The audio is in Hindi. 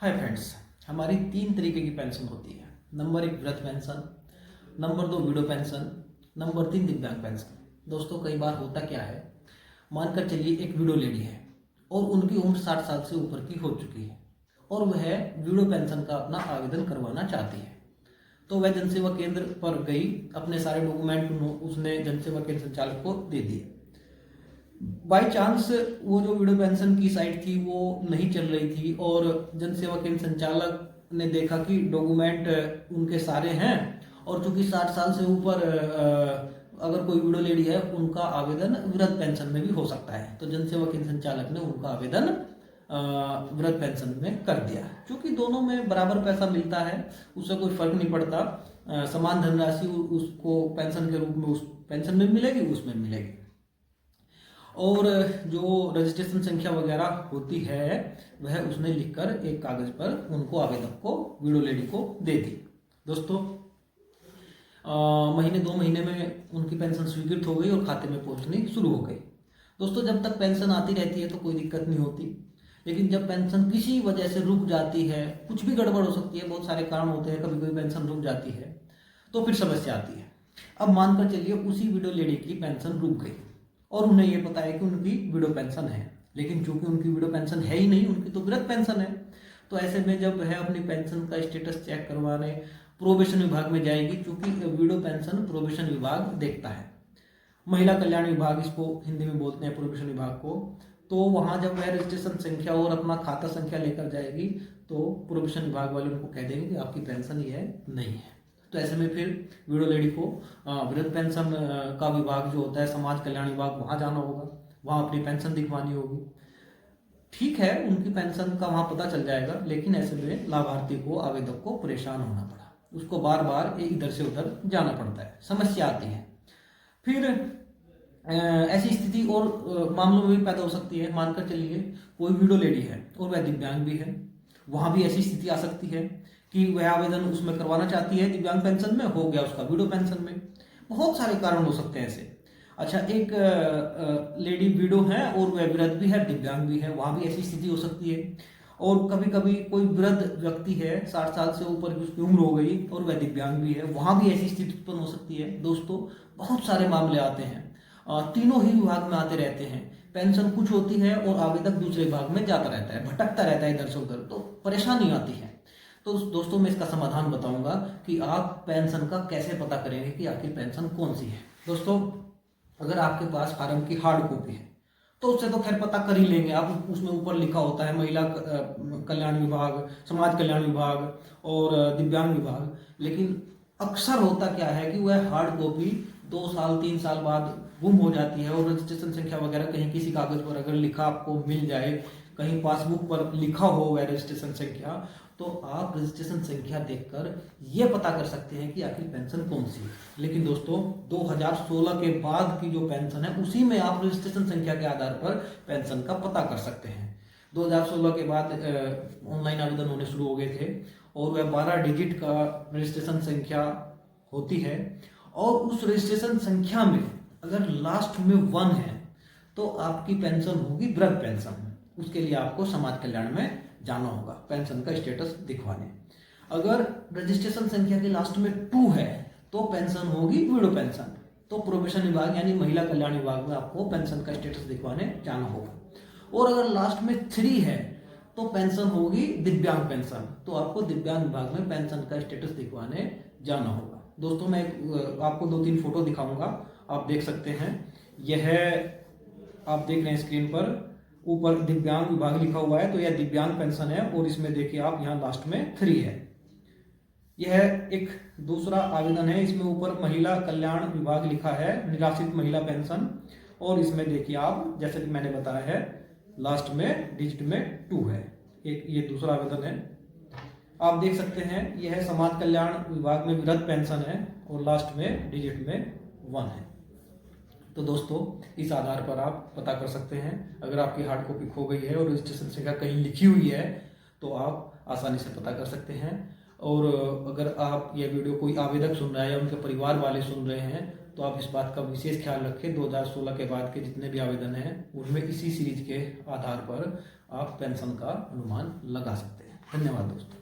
हाय फ्रेंड्स, हमारी 3 तरीके की पेंशन होती है। नंबर 1 वृद्ध pension, number 2 window pension, number 3 दिव्यांग पेंशन। दोस्तों कई बार होता क्या है, मानकर चलिए एक विडो लेडी है और उनकी उम्र 60 साल से ऊपर की हो चुकी है और वह विडो पेंशन का अपना आवेदन करवाना चाहती है। तो वह जनसेवा केंद्र पर गई, अपने सारे डॉक्यूमेंट उसने जनसेवा केंद्र संचालक को दे दिए। बाई चांस वो जो विडो पेंशन की साइट थी वो नहीं चल रही थी और जनसेवा केंद्र संचालक ने देखा कि डॉक्यूमेंट उनके सारे हैं और चूंकि 60 साल से ऊपर अगर कोई विडो लेडी है उनका आवेदन वृद्ध पेंशन में भी हो सकता है। तो जनसेवा केंद्र संचालक ने उनका आवेदन वृद्ध पेंशन में कर दिया। क्योंकि दोनों में बराबर पैसा मिलता है, उससे कोई फर्क नहीं पड़ता। समान धनराशि उसको पेंशन के रूप में उस पेंशन में मिलेगी, उसमें मिलेगी। और जो रजिस्ट्रेशन संख्या वगैरह होती है वह उसने लिखकर एक कागज पर उनको आवेदक को विडो लेडी को दे दी। दोस्तों महीने 2 महीने में उनकी पेंशन स्वीकृत हो गई और खाते में पहुंचनी शुरू हो गई। दोस्तों जब तक पेंशन आती रहती है तो कोई दिक्कत नहीं होती, लेकिन जब पेंशन किसी वजह से रुक जाती है, कुछ भी गड़बड़ हो सकती है, बहुत सारे कारण होते हैं, कभी कोई पेंशन रुक जाती है तो फिर समस्या आती है। अब मानकर चलिए उसी विडो लेडी की पेंशन रुक गई और उन्हें यह पता है कि उनकी विडो पेंशन है, लेकिन चूंकि उनकी विडो पेंशन है ही नहीं, उनकी तो वृद्ध पेंशन है। तो ऐसे में जब वह अपनी पेंशन का स्टेटस चेक करवाने प्रोबेशन विभाग में जाएगी, क्योंकि विडो पेंशन प्रोबेशन विभाग देखता है, महिला कल्याण विभाग इसको हिंदी में बोलते हैं प्रोबेशन विभाग को। तो वहां जब वह रजिस्ट्रेशन संख्या और अपना खाता संख्या लेकर जाएगी तो प्रोबेशन विभाग वाले उनको कह देंगे कि आपकी पेंशन ये नहीं है। तो ऐसे में फिर विडो लेडी को वृद्ध पेंशन का विभाग जो होता है समाज कल्याण विभाग, वहां जाना होगा, वहां अपनी पेंशन दिखवानी होगी। ठीक है, उनकी पेंशन का वहां पता चल जाएगा, लेकिन ऐसे में लाभार्थी को, आवेदक को परेशान होना पड़ा, उसको बार बार इधर से उधर जाना पड़ता है, समस्या आती है। फिर ऐसी स्थिति और मामलों में भी पैदा हो सकती है। मानकर चलिए कोई विडो लेडी है और वह दिव्यांग भी है, वहां भी ऐसी स्थिति आ सकती है कि वह आवेदन उसमें करवाना चाहती है, दिव्यांग पेंशन में हो गया उसका विडो पेंशन में। बहुत सारे कारण हो सकते हैं ऐसे। अच्छा, एक लेडी विडो है और वह वृद्ध भी है, दिव्यांग भी है, वहां भी ऐसी स्थिति हो सकती है। और कभी कभी कोई वृद्ध व्यक्ति है, 60 साल से ऊपर की उसकी उम्र हो गई और वह दिव्यांग भी है, वहां भी ऐसी स्थिति उत्पन्न हो सकती है। दोस्तों बहुत सारे मामले आते हैं, तीनों ही विभाग में आते रहते हैं। पेंशन कुछ होती है और आवेदक दूसरे विभाग में जाता रहता है, भटकता रहता है इधर से उधर, तो परेशानी आती है। तो दोस्तों मैं इसका समाधान बताऊंगा कि आप पेंशन का कैसे पता करेंगे कि आपकी पेंशन कौन सी है। दोस्तों अगर आपके पास फार्म की हार्ड कॉपी है तो उससे तो खैर पता कर ही लेंगे आप, उसमें ऊपर लिखा होता है महिला कल्याण विभाग, समाज कल्याण विभाग और दिव्यांग विभाग। लेकिन अक्सर होता क्या है कि वह हार्ड कॉपी 2 साल 3 साल बाद गुम हो जाती है और रजिस्ट्रेशन संख्या वगैरह कहीं किसी कागज पर अगर लिखा आपको मिल जाए, कहीं पासबुक पर लिखा हो वह रजिस्ट्रेशन संख्या, तो आप रजिस्ट्रेशन संख्या देखकर यह पता कर सकते हैं कि आखिर पेंशन कौन सी है। लेकिन दोस्तों 2016 के बाद की जो पेंशन है उसी में आप रजिस्ट्रेशन संख्या के आधार पर पेंशन का पता कर सकते हैं। 2016 के बाद ऑनलाइन आवेदन होने शुरू हो गए थे और वह 12 डिजिट का रजिस्ट्रेशन संख्या होती है और उस रजिस्ट्रेशन संख्या में अगर लास्ट में 1 है तो आपकी पेंशन होगी वृद्ध पेंशन। उसके लिए आपको समाज कल्याण में जाना होगा पेंशन का स्टेटस दिखवाने। अगर रजिस्ट्रेशन संख्या के लास्ट में 2 है तो पेंशन होगी विडो पेंशन। तो प्रोबेशन विभाग यानी महिला कल्याण विभाग में आपको पेंशन का स्टेटस दिखवाने जाना होगा। और अगर लास्ट में 3 है तो पेंशन होगी दिव्यांग पेंशन, तो आपको दिव्यांग विभाग में पेंशन का स्टेटस दिखवाने जाना होगा। दोस्तों मैं आपको 2-3 फोटो दिखाऊंगा, आप देख सकते हैं। यह आप देख रहे हैं स्क्रीन पर, ऊपर दिव्यांग विभाग लिखा हुआ है, तो यह दिव्यांग पेंशन है और इसमें देखिए आप यहाँ लास्ट में 3 है। यह एक दूसरा आवेदन है, इसमें ऊपर महिला कल्याण विभाग लिखा है, निराश्रित महिला पेंशन, और इसमें देखिए आप जैसे कि मैंने बताया है लास्ट में डिजिट में 2 है। एक ये दूसरा आवेदन है, आप देख सकते हैं। यह है समाज कल्याण विभाग में वृद्ध पेंशन है और लास्ट में डिजिट में 1 है। तो दोस्तों इस आधार पर आप पता कर सकते हैं। अगर आपकी हार्ड कॉपी खो गई है और रजिस्ट्रेशन संख्या कहीं लिखी हुई है तो आप आसानी से पता कर सकते हैं। और अगर आप यह वीडियो कोई आवेदक सुन रहा है या उनके परिवार वाले सुन रहे हैं तो आप इस बात का विशेष ख्याल रखें, 2016 के बाद के जितने भी आवेदन हैं उनमें इसी सीरीज के आधार पर आप पेंशन का अनुमान लगा सकते हैं। धन्यवाद दोस्तों।